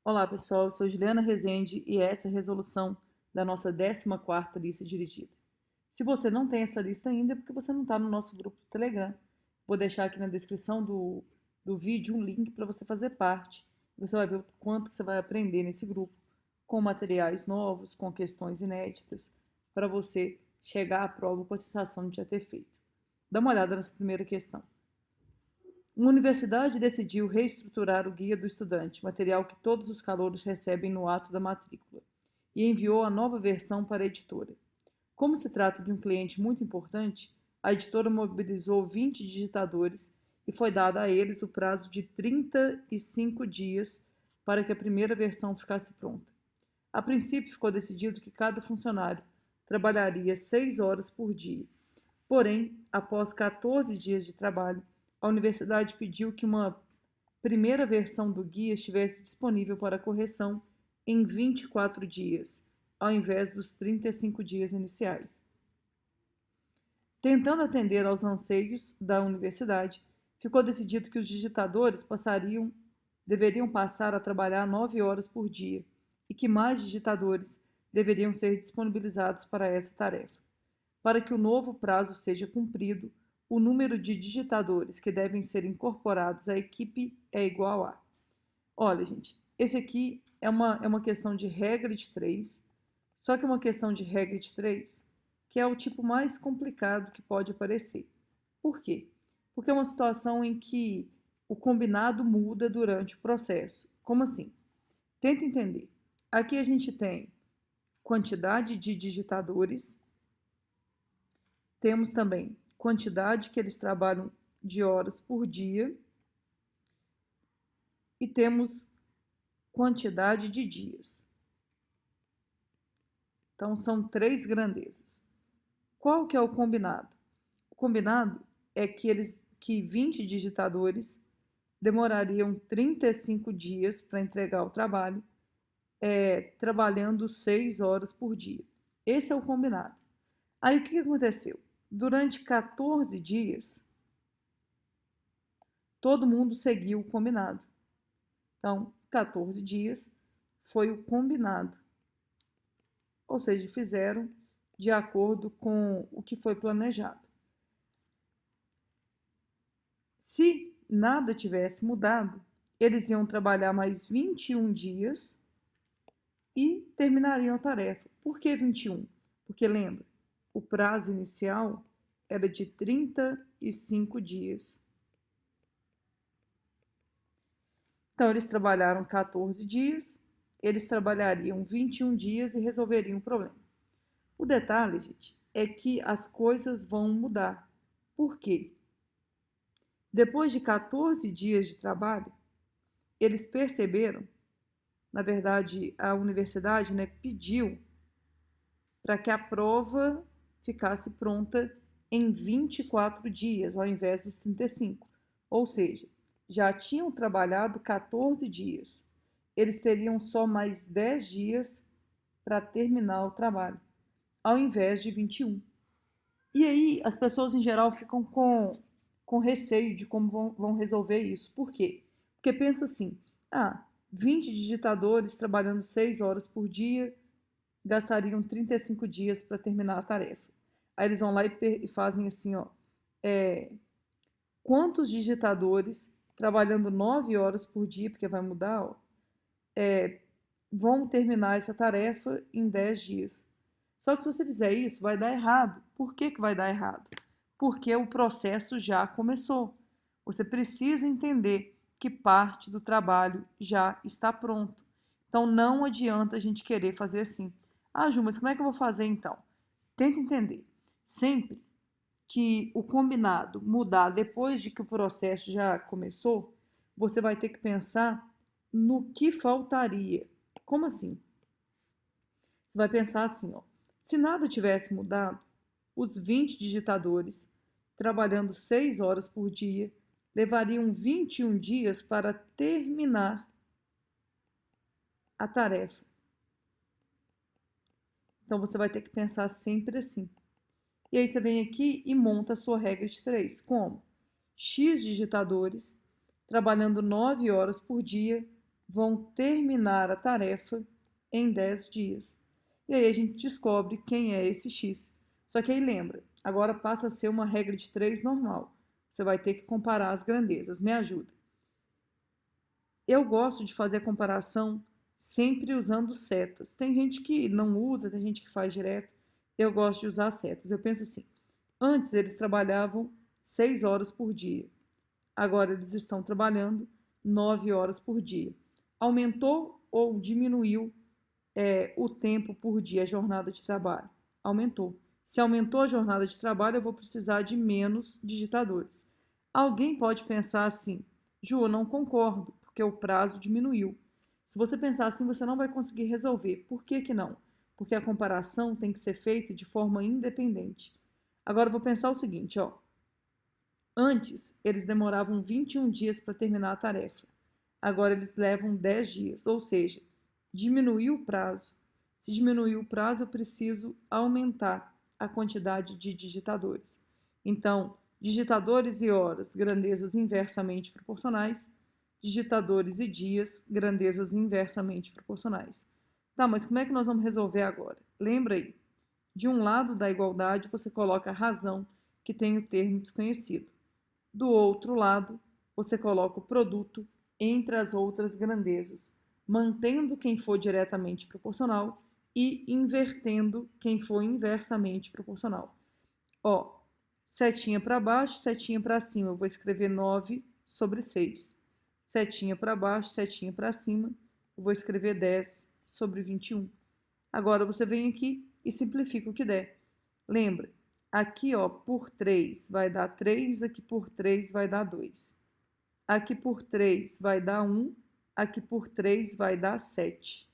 Olá, pessoal. Eu sou Juliana Rezende e essa é a resolução da nossa 14ª lista dirigida. Se você não tem essa lista ainda, é porque você não está no nosso grupo do Telegram. Vou deixar aqui na descrição do vídeo um link para você fazer parte. Você vai ver o quanto que você vai aprender nesse grupo, com materiais novos, com questões inéditas, para você chegar à prova com a sensação de já ter feito. Dá uma olhada nessa primeira questão. Uma universidade decidiu reestruturar o Guia do Estudante, material que todos os calouros recebem no ato da matrícula, e enviou a nova versão para a editora. Como se trata de um cliente muito importante, a editora mobilizou 20 digitadores e foi dado a eles o prazo de 35 dias para que a primeira versão ficasse pronta. A princípio, ficou decidido que cada funcionário trabalharia 6 horas por dia. Porém, após 14 dias de trabalho, a universidade pediu que uma primeira versão do guia estivesse disponível para correção em 24 dias, ao invés dos 35 dias iniciais. Tentando atender aos anseios da universidade, ficou decidido que os digitadores deveriam passar a trabalhar 9 horas por dia e que mais digitadores deveriam ser disponibilizados para essa tarefa. Para que o novo prazo seja cumprido, o número de digitadores que devem ser incorporados à equipe é igual a. Olha, gente, esse aqui é uma questão de regra de três, só que é uma questão de regra de três que é o tipo mais complicado que pode aparecer. Por quê? Porque é uma situação em que o combinado muda durante o processo. Como assim? Tenta entender. Aqui a gente tem quantidade de digitadores, temos também quantidade que eles trabalham de horas por dia e temos quantidade de dias. Então são três grandezas. Qual que é o combinado? O combinado é que 20 digitadores demorariam 35 dias para entregar o trabalho, trabalhando 6 horas por dia. Esse é o combinado. Aí o que aconteceu? Durante 14 dias, todo mundo seguiu o combinado. Então, 14 dias foi o combinado, ou seja, fizeram de acordo com o que foi planejado. Se nada tivesse mudado, eles iam trabalhar mais 21 dias e terminariam a tarefa. Por que 21? Porque lembra, o prazo inicial era de 35 dias. Então, eles trabalharam 14 dias, eles trabalhariam 21 dias e resolveriam o problema. O detalhe, gente, é que as coisas vão mudar. Por quê? Depois de 14 dias de trabalho, eles perceberam, na verdade, a universidade, né, pediu para que a prova ficasse pronta em 24 dias, ao invés dos 35. Ou seja, já tinham trabalhado 14 dias. Eles teriam só mais 10 dias para terminar o trabalho, ao invés de 21. E aí as pessoas em geral ficam com receio de como vão resolver isso. Por quê? Porque pensa assim, 20 digitadores trabalhando 6 horas por dia gastariam 35 dias para terminar a tarefa. Aí eles vão lá e fazem assim, ó, quantos digitadores trabalhando 9 horas por dia, porque vai mudar, ó, vão terminar essa tarefa em 10 dias. Só que se você fizer isso, vai dar errado. Por que vai dar errado? Porque o processo já começou. Você precisa entender que parte do trabalho já está pronto. Então não adianta a gente querer fazer assim. Ju, mas como é que eu vou fazer então? Tenta entender. Sempre que o combinado mudar depois de que o processo já começou, você vai ter que pensar no que faltaria. Como assim? Você vai pensar assim, ó, se nada tivesse mudado, os 20 digitadores, trabalhando 6 horas por dia, levariam 21 dias para terminar a tarefa. Então você vai ter que pensar sempre assim. E aí você vem aqui e monta a sua regra de 3. Como? X digitadores, trabalhando 9 horas por dia, vão terminar a tarefa em 10 dias. E aí a gente descobre quem é esse X. Só que aí lembra, agora passa a ser uma regra de 3 normal. Você vai ter que comparar as grandezas. Me ajuda. Eu gosto de fazer a comparação sempre usando setas. Tem gente que não usa, tem gente que faz direto. Eu gosto de usar setas. Eu penso assim: antes eles trabalhavam 6 horas por dia. Agora eles estão trabalhando 9 horas por dia. Aumentou ou diminuiu o tempo por dia, a jornada de trabalho? Aumentou. Se aumentou a jornada de trabalho, eu vou precisar de menos digitadores. Alguém pode pensar assim: Ju, eu não concordo, porque o prazo diminuiu. Se você pensar assim, você não vai conseguir resolver. Por que que não? Porque a comparação tem que ser feita de forma independente. Agora eu vou pensar o seguinte, ó. Antes, eles demoravam 21 dias para terminar a tarefa. Agora eles levam 10 dias, ou seja, diminuiu o prazo. Se diminuiu o prazo, eu preciso aumentar a quantidade de digitadores. Então, digitadores e horas, grandezas inversamente proporcionais, digitadores e dias, grandezas inversamente proporcionais. Tá, mas como é que nós vamos resolver agora? Lembra aí, de um lado da igualdade você coloca a razão que tem o termo desconhecido. Do outro lado, você coloca o produto entre as outras grandezas, mantendo quem for diretamente proporcional e invertendo quem for inversamente proporcional. Ó, setinha para baixo, setinha para cima, eu vou escrever 9 sobre 6. Setinha para baixo, setinha para cima, eu vou escrever 10 sobre 21. Agora você vem aqui e simplifica o que der. Lembra, aqui ó, por 3 vai dar 3, aqui por 3 vai dar 2. Aqui por 3 vai dar 1, aqui por 3 vai dar 7.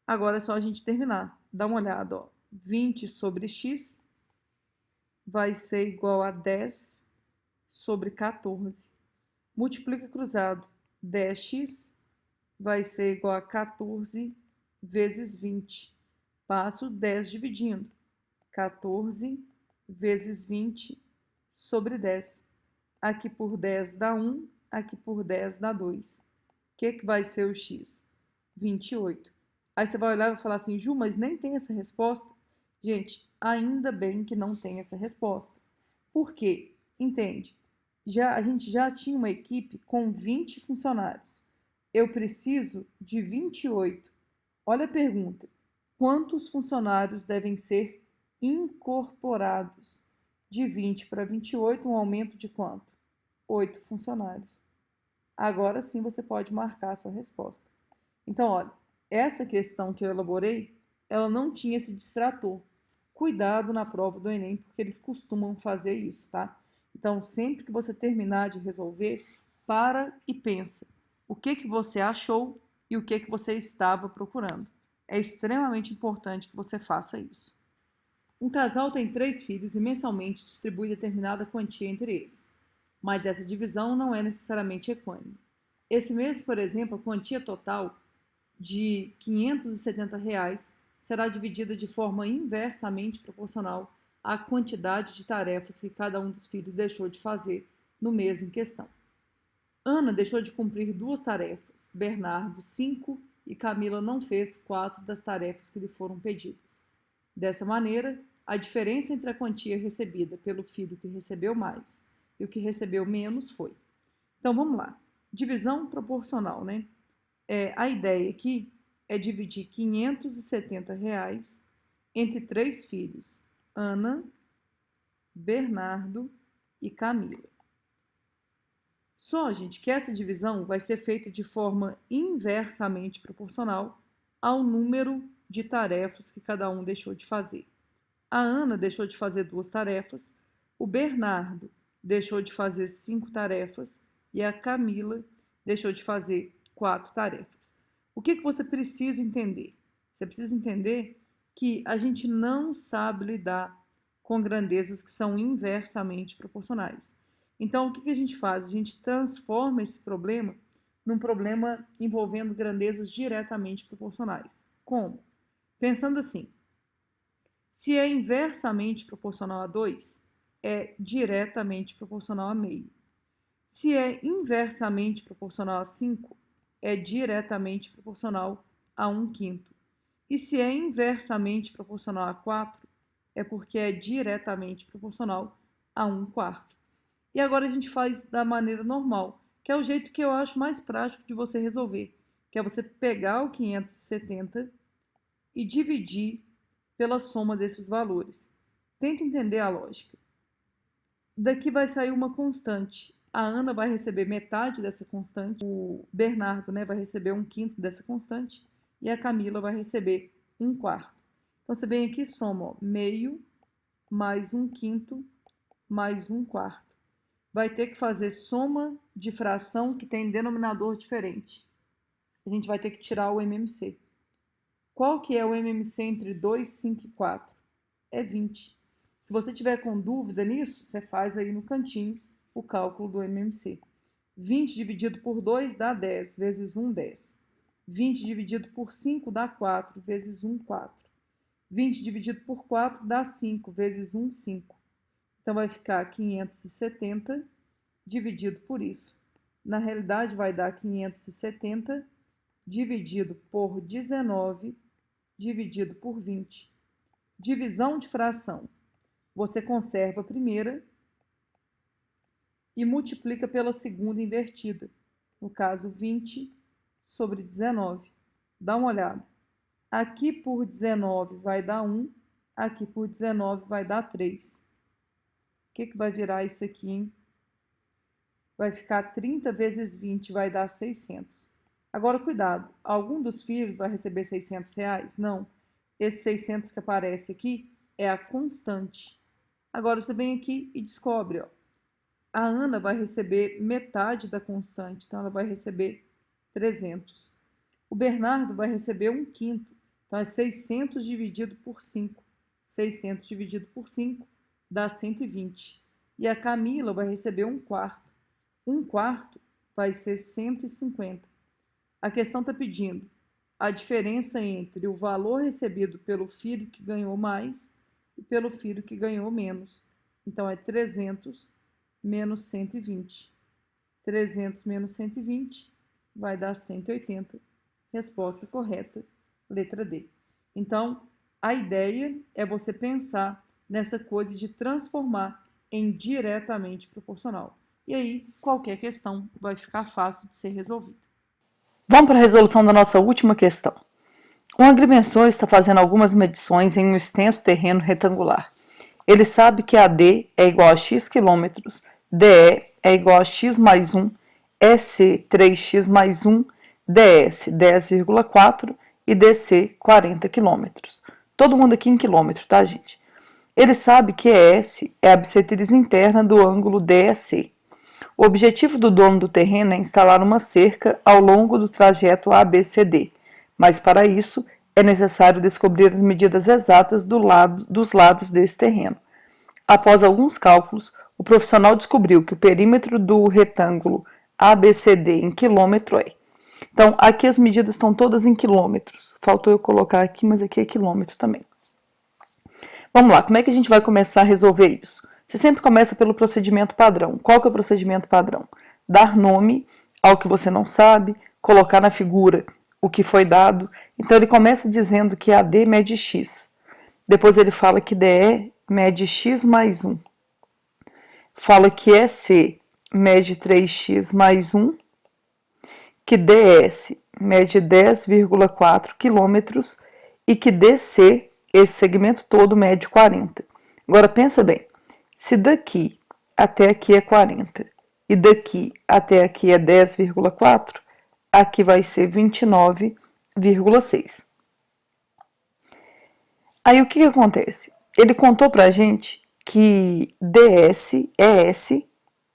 Agora é só a gente terminar. Dá uma olhada, ó. 20 sobre x vai ser igual a 10 sobre 14. Multiplica cruzado. 10x vai ser igual a 14 vezes 20. Passo 10 dividindo. 14 vezes 20 sobre 10. Aqui por 10 dá 1, aqui por 10 dá 2. O que vai ser o x? 28. Aí você vai olhar e vai falar assim, Ju, mas nem tem essa resposta. Gente, ainda bem que não tem essa resposta. Por quê? Entende? A gente já tinha uma equipe com 20 funcionários. Eu preciso de 28. Olha a pergunta. Quantos funcionários devem ser incorporados? De 20 para 28, um aumento de quanto? 8 funcionários. Agora sim você pode marcar a sua resposta. Então, olha, essa questão que eu elaborei, ela não tinha esse distrator. Cuidado na prova do Enem, porque eles costumam fazer isso, tá? Então, sempre que você terminar de resolver, para e pensa. O que que você achou e o que que você estava procurando. É extremamente importante que você faça isso. Um casal tem 3 filhos e mensalmente distribui determinada quantia entre eles, mas essa divisão não é necessariamente equânime. Esse mês, por exemplo, a quantia total de R$ 570 será dividida de forma inversamente proporcional à quantidade de tarefas que cada um dos filhos deixou de fazer no mês em questão. Ana deixou de cumprir 2 tarefas, Bernardo 5 e Camila não fez 4 das tarefas que lhe foram pedidas. Dessa maneira, a diferença entre a quantia recebida pelo filho que recebeu mais e o que recebeu menos foi. Então vamos lá. Divisão proporcional, né? A ideia aqui é dividir R$ 570 entre 3 filhos, Ana, Bernardo e Camila. Só, gente, que essa divisão vai ser feita de forma inversamente proporcional ao número de tarefas que cada um deixou de fazer. A Ana deixou de fazer 2 tarefas, o Bernardo deixou de fazer 5 tarefas e a Camila deixou de fazer 4 tarefas. O que você precisa entender? Você precisa entender que a gente não sabe lidar com grandezas que são inversamente proporcionais. Então, o que a gente faz? A gente transforma esse problema num problema envolvendo grandezas diretamente proporcionais. Como? Pensando assim, se é inversamente proporcional a 2, é diretamente proporcional a meio. Se é inversamente proporcional a 5, é diretamente proporcional a 1/5. E se é inversamente proporcional a 4, é porque é diretamente proporcional a 1/4. E agora a gente faz da maneira normal, que é o jeito que eu acho mais prático de você resolver, que é você pegar o 570 e dividir pela soma desses valores. Tenta entender a lógica. Daqui vai sair uma constante. A Ana vai receber metade dessa constante, o Bernardo, né, vai receber 1/5 dessa constante e a Camila vai receber 1/4. Então você vem aqui e soma, ó, meio mais 1/5 mais 1/4. Vai ter que fazer soma de fração que tem denominador diferente. A gente vai ter que tirar o MMC. Qual que é o MMC entre 2, 5 e 4? É 20. Se você tiver com dúvida nisso, você faz aí no cantinho o cálculo do MMC. 20 dividido por 2 dá 10, vezes 1, 10. 20 dividido por 5 dá 4, vezes 1, 4. 20 dividido por 4 dá 5, vezes 1, 5. Então vai ficar 570 dividido por isso. Na realidade vai dar 570 dividido por 19 dividido por 20. Divisão de fração. Você conserva a primeira e multiplica pela segunda invertida. No caso, 20 sobre 19. Dá uma olhada. Aqui por 19 vai dar 1, aqui por 19 vai dar 3. O que vai virar isso aqui, hein? Vai ficar 30 vezes 20, vai dar 600. Agora, cuidado, algum dos filhos vai receber R$600? Não. Esse 600 que aparece aqui é a constante. Agora você vem aqui e descobre, ó, a Ana vai receber metade da constante, então ela vai receber 300. O Bernardo vai receber 1/5, então é 600 dividido por 5. 600 dividido por 5 dá 120. E a Camila vai receber 1/4. 1/4 vai ser 150. A questão está pedindo a diferença entre o valor recebido pelo filho que ganhou mais e pelo filho que ganhou menos. Então, é 300 menos 120. 300 menos 120 vai dar 180. Resposta correta, letra D. Então, a ideia é você pensar nessa coisa de transformar em diretamente proporcional. E aí, qualquer questão vai ficar fácil de ser resolvida. Vamos para a resolução da nossa última questão. Um agrimensor está fazendo algumas medições em um extenso terreno retangular. Ele sabe que AD é igual a x quilômetros, DE é igual a x mais 1, EC 3x mais 1, DS 10,4 e DC 40 quilômetros. Todo mundo aqui em quilômetro, tá, gente? Ele sabe que ES é a bissetriz interna do ângulo DEC. O objetivo do dono do terreno é instalar uma cerca ao longo do trajeto ABCD, mas para isso é necessário descobrir as medidas exatas dos lados desse terreno. Após alguns cálculos, o profissional descobriu que o perímetro do retângulo ABCD em quilômetro é. Então, aqui as medidas estão todas em quilômetros. Faltou eu colocar aqui, mas aqui é quilômetro também. Vamos lá, como é que a gente vai começar a resolver isso? Você sempre começa pelo procedimento padrão. Qual que é o procedimento padrão? Dar nome ao que você não sabe, colocar na figura o que foi dado. Então, ele começa dizendo que AD mede x. Depois ele fala que DE mede x mais 1. Fala que EC mede 3x mais 1. Que DS mede 10,4 quilômetros e que DC, esse segmento todo, mede 40. Agora, pensa bem. Se daqui até aqui é 40 e daqui até aqui é 10,4, aqui vai ser 29,6. Aí o que acontece? Ele contou pra gente que DS, ES,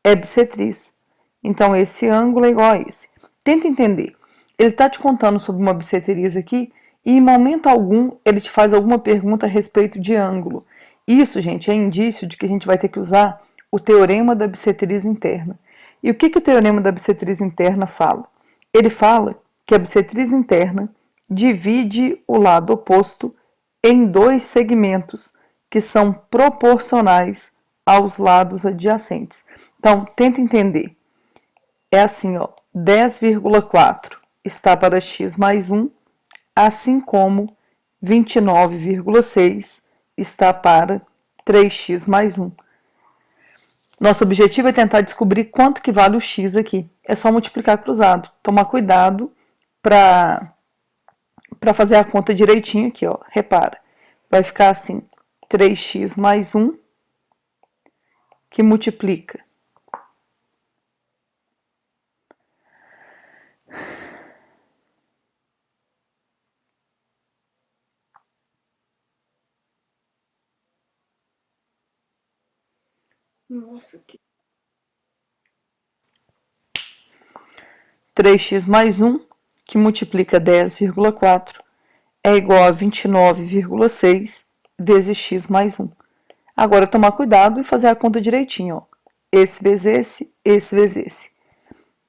é bissetriz. Então, esse ângulo é igual a esse. Tenta entender. Ele está te contando sobre uma bissetriz aqui e em momento algum ele te faz alguma pergunta a respeito de ângulo. Isso, gente, é indício de que a gente vai ter que usar o teorema da bissetriz interna. E o que o teorema da bissetriz interna fala? Ele fala que a bissetriz interna divide o lado oposto em dois segmentos que são proporcionais aos lados adjacentes. Então, tenta entender. é assim, ó, 10,4 está para x mais 1, assim como 29,6 está para 3x mais 1. Nosso objetivo é tentar descobrir quanto que vale o x aqui. É só multiplicar cruzado. Tomar cuidado para fazer a conta direitinho aqui, ó. Repara, vai ficar assim, 3x mais 1, que multiplica. Nossa, que... 3x mais 1, que multiplica 10,4, é igual a 29,6 vezes x mais 1. Agora, tomar cuidado e fazer a conta direitinho, ó. Esse vezes esse vezes esse.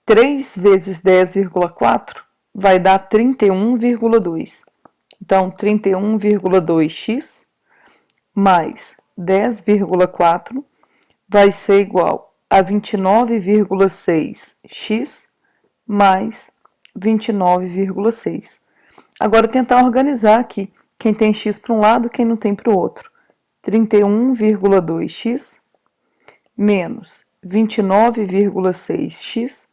3 vezes 10,4 vai dar 31,2. Então, 31,2x mais 10,4 vai ser igual a 29,6x mais 29,6. Agora, tentar organizar aqui quem tem x para um lado, quem não tem para o outro. 31,2x menos 29,6x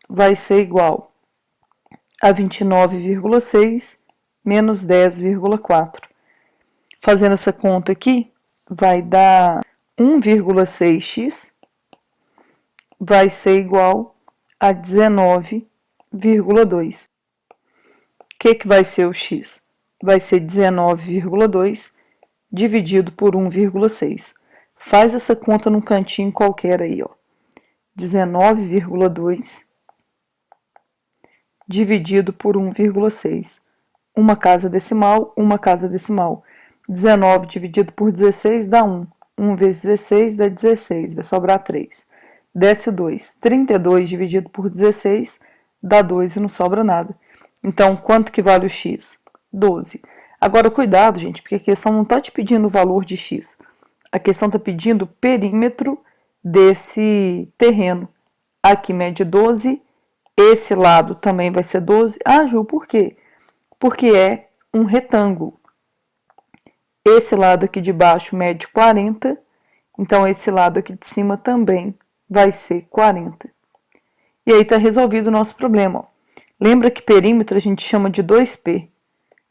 vai ser igual a 29,6 menos 10,4. Fazendo essa conta aqui, vai dar 1,6x vai ser igual a 19,2. O que vai ser o x? Vai ser 19,2 dividido por 1,6. Faz essa conta num cantinho qualquer aí, ó. 19,2 dividido por 1,6. Uma casa decimal, uma casa decimal. 19 dividido por 16 dá 1. 1 vezes 16 dá 16, vai sobrar 3. Desce o 2. 32 dividido por 16 dá 2 e não sobra nada. Então, quanto que vale o x? 12. Agora, cuidado, gente, porque a questão não está te pedindo o valor de x. A questão está pedindo o perímetro desse terreno. Aqui mede 12, esse lado também vai ser 12. Ah, Ju, por quê? Porque é um retângulo. Esse lado aqui de baixo mede 40, então esse lado aqui de cima também vai ser 40. E aí está resolvido o nosso problema, ó. Lembra que perímetro a gente chama de 2p.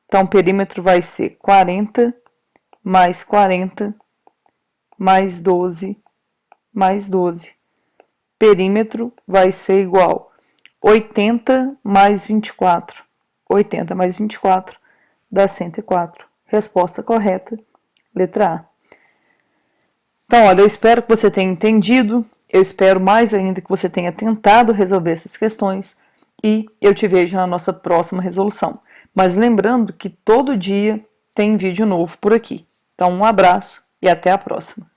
Então, o perímetro vai ser 40 mais 40 mais 12 mais 12. Perímetro vai ser igual a 80 mais 24. 80 mais 24 dá 104. Resposta correta, letra A. Então, olha, eu espero que você tenha entendido, eu espero mais ainda que você tenha tentado resolver essas questões e eu te vejo na nossa próxima resolução. Mas lembrando que todo dia tem vídeo novo por aqui. Então, um abraço e até a próxima.